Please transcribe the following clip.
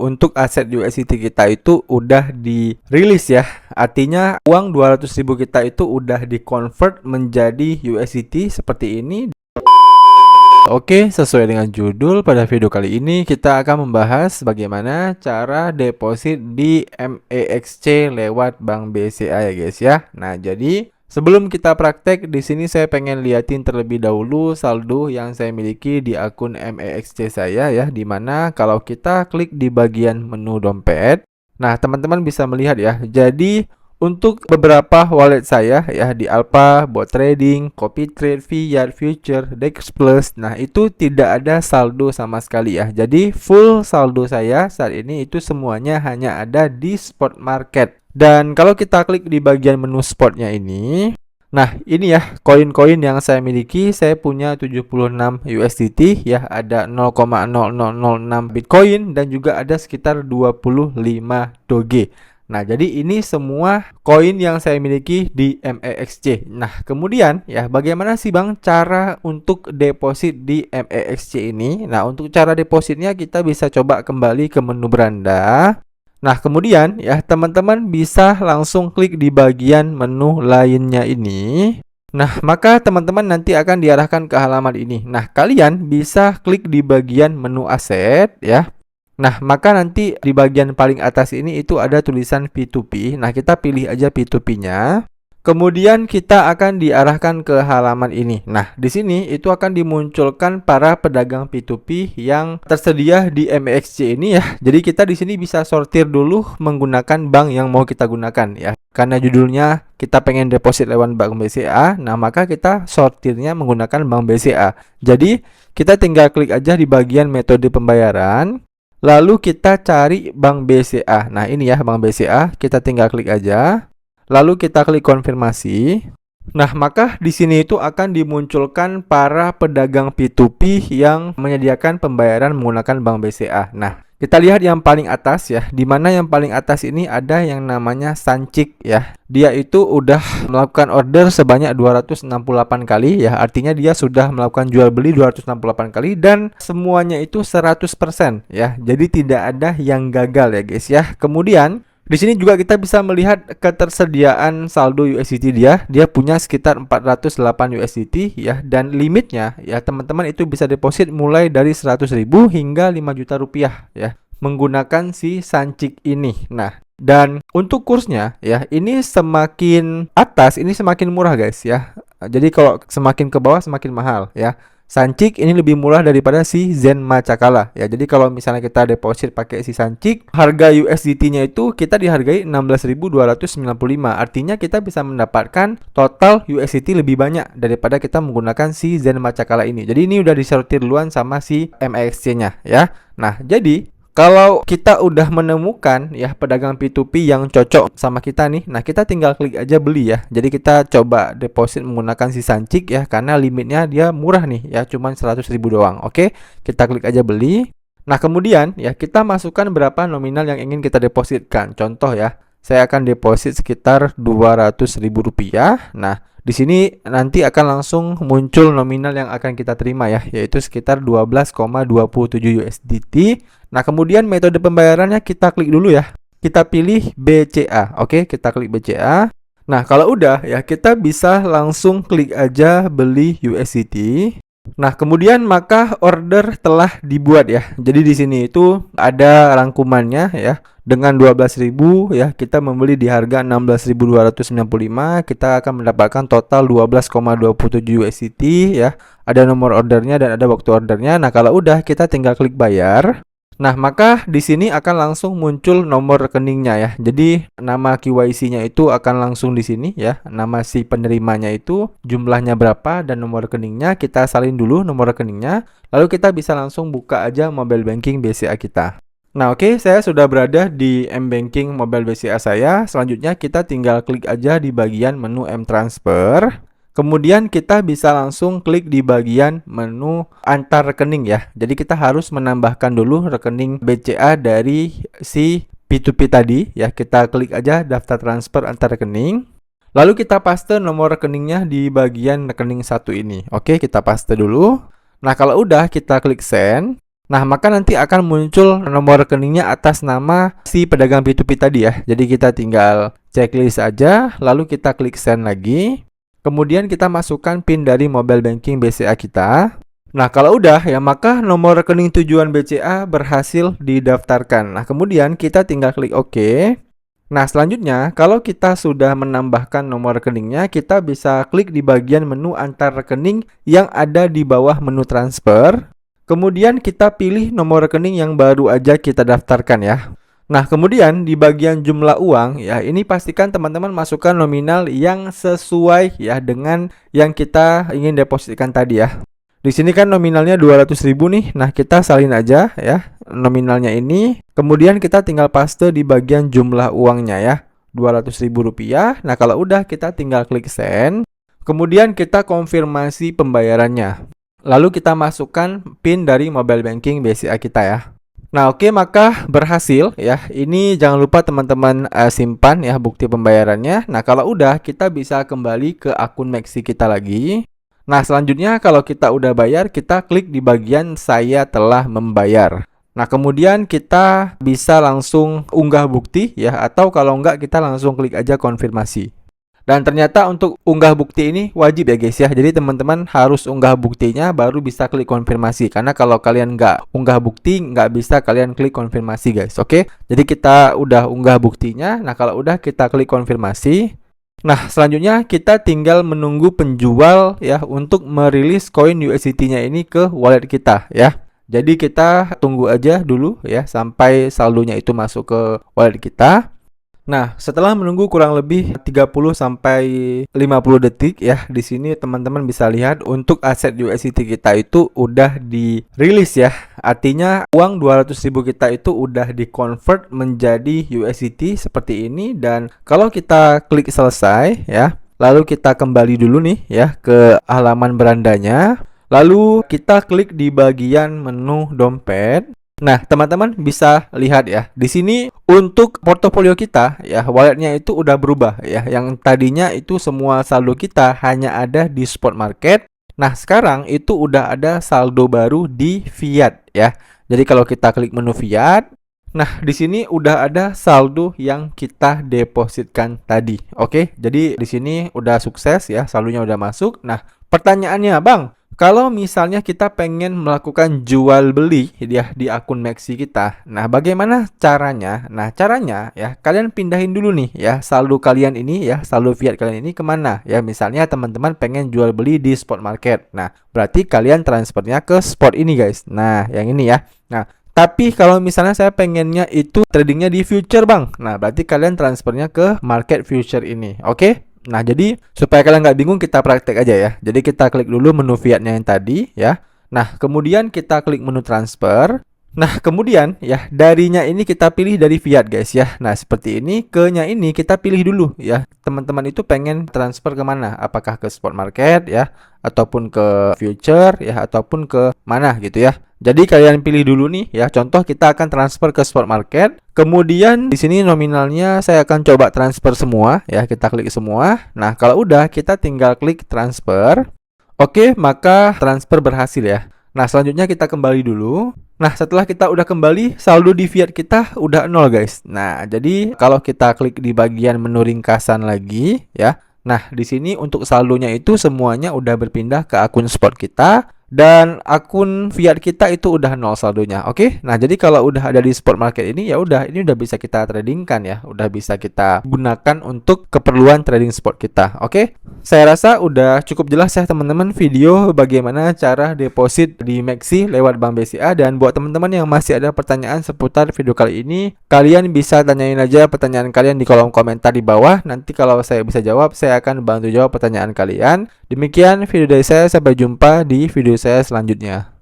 untuk aset USDT kita itu udah dirilis ya. Artinya uang 200.000 kita itu udah di-convert menjadi USDT seperti ini. Oke, sesuai dengan judul, pada video kali ini kita akan membahas bagaimana cara deposit di MEXC lewat Bank BCA ya guys ya. Nah, jadi sebelum kita praktek di sini saya pengen liatin terlebih dahulu saldo yang saya miliki di akun MEXC saya ya, dimana kalau kita klik di bagian menu dompet, nah teman-teman bisa melihat ya. Jadi untuk beberapa wallet saya ya di Alpha, Bot Trading, CopyTrade, Fiat, Future, Dex Plus, nah itu tidak ada saldo sama sekali ya. Jadi full saldo saya saat ini itu semuanya hanya ada di spot market. Dan kalau kita klik di bagian menu spotnya ini, nah ini ya koin-koin yang saya miliki. Saya punya 76 USDT ya, ada 0,0006 Bitcoin dan juga ada sekitar 25 Doge. Nah, jadi ini semua koin yang saya miliki di MEXC. Nah, kemudian ya bagaimana sih Bang cara untuk deposit di MEXC ini? Nah, untuk cara depositnya kita bisa coba kembali ke menu beranda. Nah, kemudian ya teman-teman bisa langsung klik di bagian menu lainnya ini. Nah, maka teman-teman nanti akan diarahkan ke halaman ini. Nah, kalian bisa klik di bagian menu aset ya. Nah, maka nanti di bagian paling atas ini itu ada tulisan P2P. Nah, kita pilih aja P2P-nya. Kemudian kita akan diarahkan ke halaman ini. Nah, di sini itu akan dimunculkan para pedagang P2P yang tersedia di MEXC ini ya. Jadi kita di sini bisa sortir dulu menggunakan bank yang mau kita gunakan ya. Karena judulnya kita pengen deposit lewat Bank BCA, nah maka kita sortirnya menggunakan Bank BCA. Jadi kita tinggal klik aja di bagian metode pembayaran. Lalu kita cari Bank BCA. Nah, ini ya Bank BCA. Kita tinggal klik aja. Lalu kita klik konfirmasi. Nah, maka di sini itu akan dimunculkan para pedagang P2P yang menyediakan pembayaran menggunakan Bank BCA. Nah, kita lihat yang paling atas ya. Di mana yang paling atas ini ada yang namanya Sancik ya. Dia itu udah melakukan order sebanyak 268 kali ya. Artinya dia sudah melakukan jual beli 268 kali dan semuanya itu 100% ya. Jadi tidak ada yang gagal ya guys ya. Kemudian di sini juga kita bisa melihat ketersediaan saldo USDT dia. Dia punya sekitar 408 USDT ya, dan limitnya ya teman-teman itu bisa deposit mulai dari 100.000 hingga 5 juta rupiah ya menggunakan si Sancik ini. Nah, dan untuk kursnya ya, ini semakin atas ini semakin murah guys ya. Jadi kalau semakin ke bawah semakin mahal ya. Sancik ini lebih murah daripada si Zen Macakala ya. Jadi kalau misalnya kita deposit pakai si Sancik, harga USDT-nya itu kita dihargai 16.295. Artinya kita bisa mendapatkan total USDT lebih banyak daripada kita menggunakan si Zen Macakala ini. Jadi ini udah disortir duluan sama si MEXC-nya ya. Nah, jadi kalau kita udah menemukan ya pedagang P2P yang cocok sama kita nih, nah kita tinggal klik aja beli ya. Jadi kita coba deposit menggunakan si Sancik ya, karena limitnya dia murah nih ya, cuman 100.000 doang. Oke, kita klik aja beli. Nah, kemudian ya kita masukkan berapa nominal yang ingin kita depositkan. Contoh ya, saya akan deposit sekitar 200.000 rupiah. Nah, di sini nanti akan langsung muncul nominal yang akan kita terima ya, yaitu sekitar 12,27 USDT. Nah, kemudian metode pembayarannya kita klik dulu ya. Kita pilih BCA. Oke, kita klik BCA. Nah, kalau udah ya kita bisa langsung klik aja beli USDT. Nah, kemudian maka order telah dibuat ya. Jadi di sini itu ada rangkumannya ya. Dengan 12.000 ya, kita membeli di harga 16.295, kita akan mendapatkan total 12,27 USDT ya. Ada nomor ordernya dan ada waktu ordernya. Nah, kalau udah kita tinggal klik bayar. Nah, maka di sini akan langsung muncul nomor rekeningnya ya. Jadi nama KYC-nya itu akan langsung di sini ya. Nama si penerimanya itu, jumlahnya berapa, dan nomor rekeningnya. Kita salin dulu nomor rekeningnya. Lalu kita bisa langsung buka aja mobile banking BCA kita. Nah, oke, saya sudah berada di M-Banking mobile BCA saya. Selanjutnya kita tinggal klik aja di bagian menu M-Transfer. Kemudian kita bisa langsung klik di bagian menu antar rekening ya. Jadi kita harus menambahkan dulu rekening BCA dari si P2P tadi ya. Kita klik aja daftar transfer antar rekening. Lalu kita paste nomor rekeningnya di bagian rekening 1 ini. Oke, kita paste dulu. Nah, kalau udah kita klik send. Nah, maka nanti akan muncul nomor rekeningnya atas nama si pedagang P2P tadi ya. Jadi kita tinggal checklist aja, lalu kita klik send lagi. Kemudian kita masukkan PIN dari mobile banking BCA kita. Nah, kalau udah ya, maka nomor rekening tujuan BCA berhasil didaftarkan. Nah, kemudian kita tinggal klik OK. Nah, selanjutnya kalau kita sudah menambahkan nomor rekeningnya, kita bisa klik di bagian menu antar rekening yang ada di bawah menu transfer. Kemudian kita pilih nomor rekening yang baru aja kita daftarkan ya. Nah, kemudian di bagian jumlah uang ya, ini pastikan teman-teman masukkan nominal yang sesuai ya dengan yang kita ingin depositkan tadi ya. Di sini kan nominalnya 200.000 nih. Nah, kita salin aja ya nominalnya ini. Kemudian kita tinggal paste di bagian jumlah uangnya ya, Rp200.000. Nah, kalau udah kita tinggal klik send. Kemudian kita konfirmasi pembayarannya. Lalu kita masukkan PIN dari mobile banking BCA kita ya. Nah, oke, maka berhasil ya. Ini jangan lupa teman-teman simpan ya bukti pembayarannya. Nah, kalau udah kita bisa kembali ke akun Maxi kita lagi. Nah, selanjutnya kalau kita udah bayar, kita klik di bagian saya telah membayar. Nah, kemudian kita bisa langsung unggah bukti ya, atau kalau enggak kita langsung klik aja konfirmasi. Dan ternyata untuk unggah bukti ini wajib ya guys ya. Jadi teman-teman harus unggah buktinya baru bisa klik konfirmasi. Karena kalau kalian nggak unggah bukti, nggak bisa kalian klik konfirmasi guys. Oke, jadi kita udah unggah buktinya. Nah, kalau udah kita klik konfirmasi. Nah, selanjutnya kita tinggal menunggu penjual ya untuk merilis koin USDT-nya ini ke wallet kita ya. Jadi kita tunggu aja dulu ya sampai saldonya itu masuk ke wallet kita. Nah, setelah menunggu kurang lebih 30 sampai 50 detik ya, di sini teman-teman bisa lihat untuk aset USDT kita itu udah dirilis ya. Artinya uang 200.000 kita itu udah di-convert menjadi USDT seperti ini. Dan kalau kita klik selesai ya, lalu kita kembali dulu nih ya ke halaman berandanya. Lalu kita klik di bagian menu dompet. Nah, teman-teman bisa lihat ya, di sini untuk portofolio kita ya, walletnya itu udah berubah ya. Yang tadinya itu semua saldo kita hanya ada di spot market. Nah, sekarang itu udah ada saldo baru di fiat ya. Jadi kalau kita klik menu fiat, nah di sini udah ada saldo yang kita depositkan tadi. Oke, jadi di sini udah sukses ya, saldonya udah masuk. Nah, pertanyaannya, Bang, kalau misalnya kita pengen melakukan jual beli ya di akun Maxi kita, nah bagaimana caranya? Nah, caranya ya kalian pindahin dulu nih ya saldo kalian ini ya, saldo fiat kalian ini kemana ya. Misalnya teman-teman pengen jual beli di spot market, nah berarti kalian transfernya ke spot ini guys. Nah, yang ini ya. Nah, tapi kalau misalnya saya pengennya itu tradingnya di future bang, nah berarti kalian transfernya ke market future ini. Oke? Nah, jadi supaya kalian nggak bingung, kita praktek aja ya. Jadi kita klik dulu menu fiatnya yang tadi ya. Nah, kemudian kita klik menu transfer. Nah, kemudian ya darinya ini kita pilih dari fiat guys ya. Nah, seperti ini. Ke-nya ini kita pilih dulu ya. Teman-teman itu pengen transfer kemana? Apakah ke spot market ya, ataupun ke future ya, ataupun ke mana gitu ya. Jadi kalian pilih dulu nih ya. Contoh kita akan transfer ke spot market. Kemudian di sini nominalnya saya akan coba transfer semua ya. Kita klik semua. Nah, kalau udah kita tinggal klik transfer. Oke, maka transfer berhasil ya. Nah, selanjutnya kita kembali dulu. Nah, setelah kita udah kembali, saldo di fiat kita udah 0 guys. Nah, jadi kalau kita klik di bagian menu ringkasan lagi ya. Nah, di sini untuk saldonya itu semuanya udah berpindah ke akun spot kita. Dan akun fiat kita itu udah 0 saldonya. Oke. Nah, jadi kalau udah ada di spot market ini ya udah, ini udah bisa kita tradingkan ya. Udah bisa kita gunakan untuk keperluan trading spot kita. Oke. Saya rasa udah cukup jelas ya teman-teman video bagaimana cara deposit di Maxi lewat Bank BCA. Dan buat teman-teman yang masih ada pertanyaan seputar video kali ini, kalian bisa tanyain aja pertanyaan kalian di kolom komentar di bawah. Nanti kalau saya bisa jawab, saya akan bantu jawab pertanyaan kalian. Demikian video dari saya, sampai jumpa di video saya selanjutnya.